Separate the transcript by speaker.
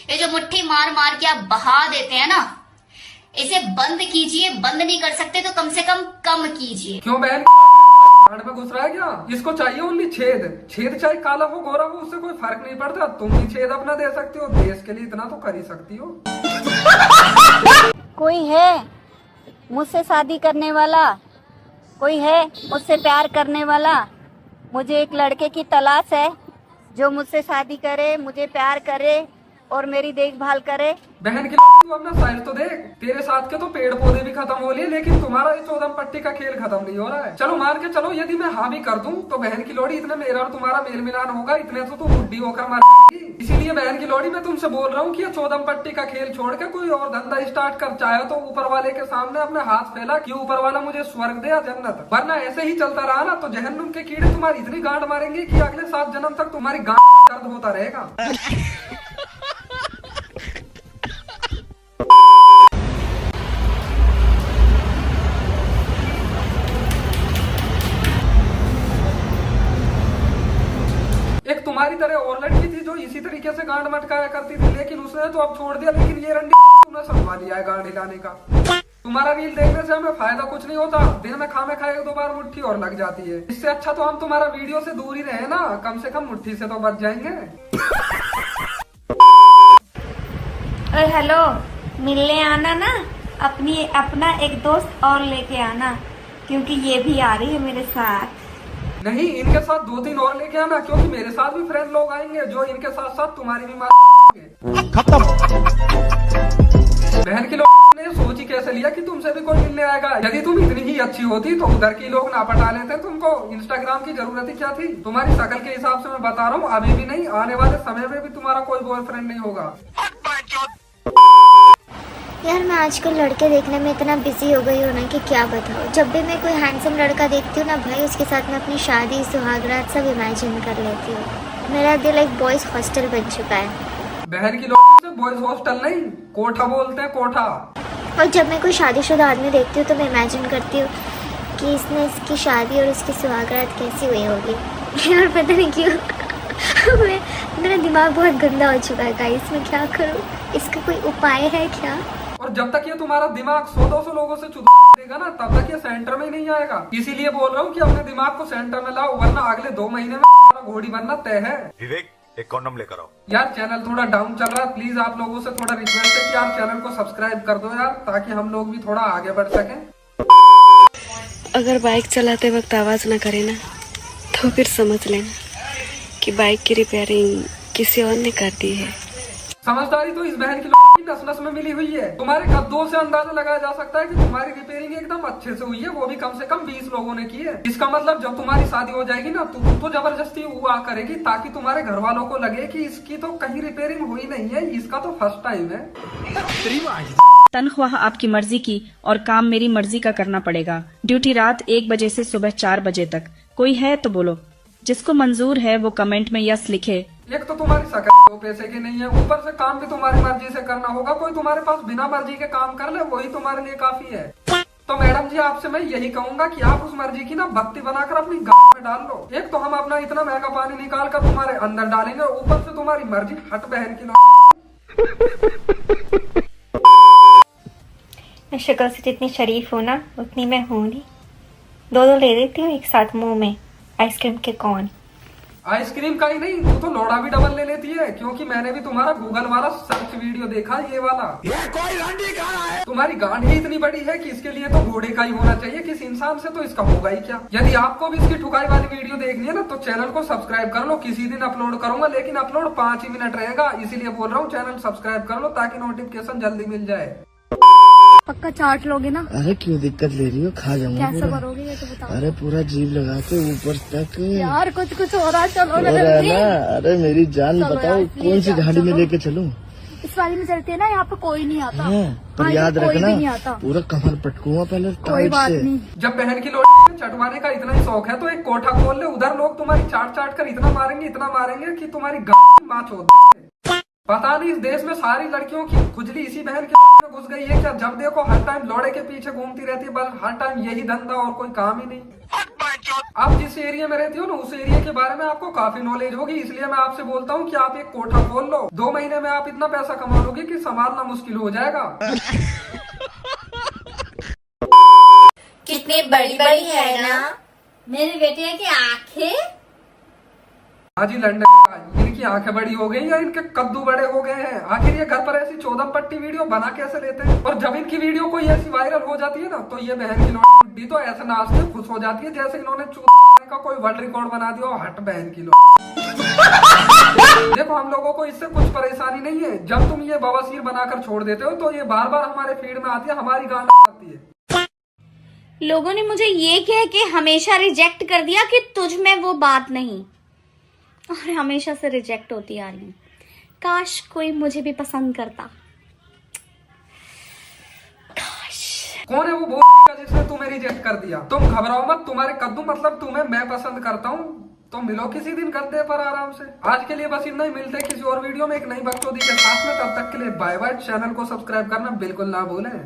Speaker 1: ये जो मुट्ठी मार मार के आप बहा देते हैं ना, इसे बंद कीजिए। बंद नहीं कर सकते तो कम से कम कीजिए।
Speaker 2: क्यों बहन गांड में घुस रहा है क्या? इसको चाहिए ओनली छेद। छेद चाहे काला हो गोरा हो उससे कोई फर्क नहीं पड़ता। तुम भी छेद अपना दे सकती हो, देश के लिए इतना तो कर ही सकती हो।
Speaker 3: कोई है मुझसे शादी करने वाला? कोई है मुझसे प्यार करने वाला? मुझे एक लड़के की तलाश है जो मुझसे शादी करे, मुझे प्यार करे और मेरी देखभाल करे।
Speaker 2: बहन की तू अपना साइज तो देख। तेरे साथ के तो पेड़ पौधे भी खत्म हो लिए, लेकिन तुम्हारा ये चौदम पट्टी का खेल खत्म नहीं हो रहा है। चलो मान के चलो, यदि मैं हाँ भी कर दूं तो बहन की लोड़ी इतने मेरा और तुम्हारा मेल मिलान होगा, इतने तो तुम बुढ़ी होकर मर जाएगी। इसीलिए बहन की लोड़ी मैं तुमसे बोल रहा हूँ कि ये चौदम पट्टी का खेल छोड़ के कोई और धंधा स्टार्ट कर। चाहे तो ऊपर वाले के सामने अपने हाथ फैला कि ऊपर वाला मुझे स्वर्ग दे या जन्नत, वरना ऐसे ही चलता रहा ना तो जहन्नुम के कीड़े तुम्हारी इतनी गांड मारेंगे कि अगले 7 जन्म तक तुम्हारी गांड में दर्द होता रहेगा। एक तुम्हारी तरह और लड़की थी जो इसी तरीके से गांड मटकाया करती थी, लेकिन उसने तो अब छोड़ दिया। लेकिन ये रंडी तुमने समझा लिया है गांड हिलाने का। तुम्हारा रील देखने से हमें फायदा कुछ नहीं होता। दिन में खामे खाए 2 बार मुट्ठी और लग जाती है। इससे अच्छा तो हम तुम्हारा वीडियो से दूर ही रहे ना, कम से कम मुट्ठी से तो बच जाएंगे।
Speaker 3: और हेलो, मिलने आना ना, अपना एक दोस्त और लेके आना, क्योंकि ये भी आ रही है मेरे साथ।
Speaker 2: नहीं, इनके साथ 2-3 और लेके आना, क्योंकि मेरे साथ भी फ्रेंड लोग आएंगे जो इनके साथ साथ तुम्हारी भी मार खत्म। बहन के लोग ने सोच ही कैसे लिया कि तुमसे भी कोई मिलने आएगा? यदि तुम इतनी ही अच्छी होती तो उधर की लोग ना पटा लेते। तुमको इंस्टाग्राम की जरूरत ही क्या थी? तुम्हारी शक्ल के हिसाब से मैं बता रहा हूँ, अभी भी नहीं, आने वाले समय में भी तुम्हारा कोई बॉयफ्रेंड नहीं होगा।
Speaker 4: यार मैं आजकल लड़के देखने में इतना बिजी हो गई हूँ ना कि क्या बताऊँ। जब भी मैं कोई हैंडसम लड़का देखती हूँ ना भाई, उसके साथ मैं अपनी शादी सुहागरात सब इमेजिन कर लेती हूँ। मेरा दिल एक बॉयज हॉस्टल बन चुका है।
Speaker 2: बहन की लोग से बॉयज हॉस्टल नहीं, कोठा बोलते हैं, कोठा।
Speaker 4: और जब मैं कोई शादीशुदा आदमी देखती हूँ तो मैं इमेजिन करती हूँ कि इसने इसकी शादी और इसकी सुहागरात कैसी हुई होगी। और पता नहीं क्यों मेरा दिमाग बहुत गंदा हो चुका है गाइस। मैं क्या करूँ? इसका कोई उपाय है क्या?
Speaker 2: और जब तक ये तुम्हारा दिमाग 100-200 लोगों से देगा ना, तब तक ये सेंटर में ही नहीं आएगा। इसीलिए बोल रहा हूँ कि अपने दिमाग को सेंटर में लाओ, वरना अगले 2 महीने में तुम्हारा घोड़ी बनना तय है।
Speaker 5: विवेक, एक कॉन्डम लेकर आओ।
Speaker 2: यार चैनल थोड़ा डाउन चल रहा है, प्लीज आप लोगों से थोड़ा रिक्वेस्ट है कि आप चैनल को सब्सक्राइब कर दो यार, ताकि हम लोग भी थोड़ा आगे बढ़ सकें।
Speaker 6: अगर बाइक चलाते वक्त आवाज ना करे ना, तो फिर समझ लेना कि बाइक की रिपेयरिंग किसी और ने कर दी है।
Speaker 2: समझदारी तो इस बहन की नस नस में मिली हुई है। तुम्हारे कद्दों से अंदाजा लगाया जा सकता है कि तुम्हारी रिपेयरिंग एकदम अच्छे से हुई है, वो भी कम से कम 20 लोगों ने की है। इसका मतलब जब तुम्हारी शादी हो जाएगी ना, तो जबरदस्ती हुआ करेगी, ताकि तुम्हारे घर वालों को लगे कि इसकी तो कहीं रिपेयरिंग हुई नहीं है, इसका तो फर्स्ट टाइम है।
Speaker 7: तनख्वाह आपकी मर्जी की और काम मेरी मर्जी का करना पड़ेगा। ड्यूटी रात 1 बजे से सुबह 4 बजे तक। कोई है तो बोलो, जिसको मंजूर है वो कमेंट में यस लिखे।
Speaker 2: एक तो तुम्हारी शक्ल 2 पैसे की नहीं है, ऊपर से काम भी तुम्हारी मर्जी से करना होगा। कोई तुम्हारे पास बिना मर्जी के काम कर ले, वही तुम्हारे लिए काफी है। तो मैडम जी, आपसे मैं यही कहूंगा कि आप उस मर्जी की ना बत्ती बनाकर अपनी गांव में डाल लो। एक तो हम अपना इतना महंगा पानी निकाल कर तुम्हारे अंदर डालेंगे, ऊपर से तुम्हारी मर्जी। हट बहन की
Speaker 4: मैं शक्ल से जितनी शरीफ हूँ ना, उतनी मैं हूँ नहीं। 2 ले लेती हूँ एक साथ मुंह में। आइसक्रीम के कौन?
Speaker 2: आइसक्रीम का ही नहीं, तू तो लोड़ा भी डबल ले लेती है, क्योंकि मैंने भी तुम्हारा गूगल वाला सर्च वीडियो देखा, ये वाला। ये कोई गांडी कहाँ है? तुम्हारी गांड ही इतनी बड़ी है कि इसके लिए तो घोड़े का ही होना चाहिए, किस इंसान से तो इसका होगा ही क्या। यदि आपको भी इसकी ठुकाई वाली वीडियो देखनी है ना, तो चैनल को सब्सक्राइब कर लो। किसी दिन अपलोड करूंगा, लेकिन अपलोड 5 ही मिनट रहेगा, इसीलिए बोल रहा हूँ चैनल सब्सक्राइब कर लो, ताकि नोटिफिकेशन जल्दी मिल जाए।
Speaker 3: पक्का चाट लोगे ना?
Speaker 8: अरे क्यों दिक्कत ले रही हो, खा जाऊंगा।
Speaker 3: कैसे करोगे ये तो बताओ।
Speaker 8: अरे पूरा जीभ लगा के ऊपर तक।
Speaker 3: यार कुछ हो रहा, चलो ना।
Speaker 8: अरे मेरी जान, बताओ कौन सी गाड़ी में लेके चलूं?
Speaker 3: इस वाली में चलते हैं ना, यहाँ पे कोई नहीं आता।
Speaker 8: पर याद रखना, पूरा कमर पटकूंगा पहले टाइट से।
Speaker 2: जब बहन की लोड़ी चटवाने का इतना ही शौक है तो एक कोठा खोल ले, उधर लोग तुम्हारी चाट कर इतना मारेंगे कि तुम्हारी गांड माँ छोड़ देंगे। पता नहीं इस देश में सारी लड़कियों की खुजली इसी बहन के में घुस गई है क्या? जब देखो हर टाइम लौड़े के पीछे घूमती रहती है, बस हर टाइम यही धंधा और कोई काम ही नहीं। आप जिस एरिया में रहती हो ना, उस एरिया के बारे में आपको काफी नॉलेज होगी, इसलिए मैं आपसे बोलता हूँ कि आप एक कोठा खोल लो। 2 महीने में आप इतना पैसा कमा लोगे कि संभालना मुश्किल हो जाएगा।
Speaker 3: कितनी बड़ी बड़ी है ना मेरी बेटिया की आंखें।
Speaker 2: हाँ जी लंडन, इनकी आंखें बड़ी हो गई या इनके कद्दू बड़े हो गए हैं? आखिर ये घर पर ऐसी 14 पट्टी वीडियो बना कैसे लेते हैं? और जब इनकी वीडियो कोई ऐसी वायरल हो जाती है ना, तो ये बहन की लोड़ी तो ऐसे नाचते खुश हो जाती है जैसे इन्होंने चूत का कोई वर्ल्ड रिकॉर्ड बना दिया हो। हट बहन की लोड़ी। देखो हम लोगों को इससे कुछ परेशानी नहीं है। जब तुम ये बवासीर बनाकर छोड़ देते हो तो ये बार बार हमारे फीड में आती है, हमारी गाना आती है।
Speaker 3: लोगों ने मुझे ये कह के हमेशा रिजेक्ट कर दिया कि तुझ में वो बात नहीं, और हमेशा से रिजेक्ट होती आ रही हूँ। काश कोई मुझे भी पसंद करता।
Speaker 2: कौन है वो बोल जिसने तुम्हें रिजेक्ट कर दिया? तुम घबराओ मत, तुम्हारे कद्दू मतलब तुम्हें मैं पसंद करता हूँ। तो मिलो किसी दिन गद्दे पर आराम से। आज के लिए बस इतना ही, मिलते हैं किसी और वीडियो में एक नई बकचोदी के साथ में। तब तक के लिए बाय बाय। चैनल को सब्सक्राइब करना बिल्कुल ना भूलें।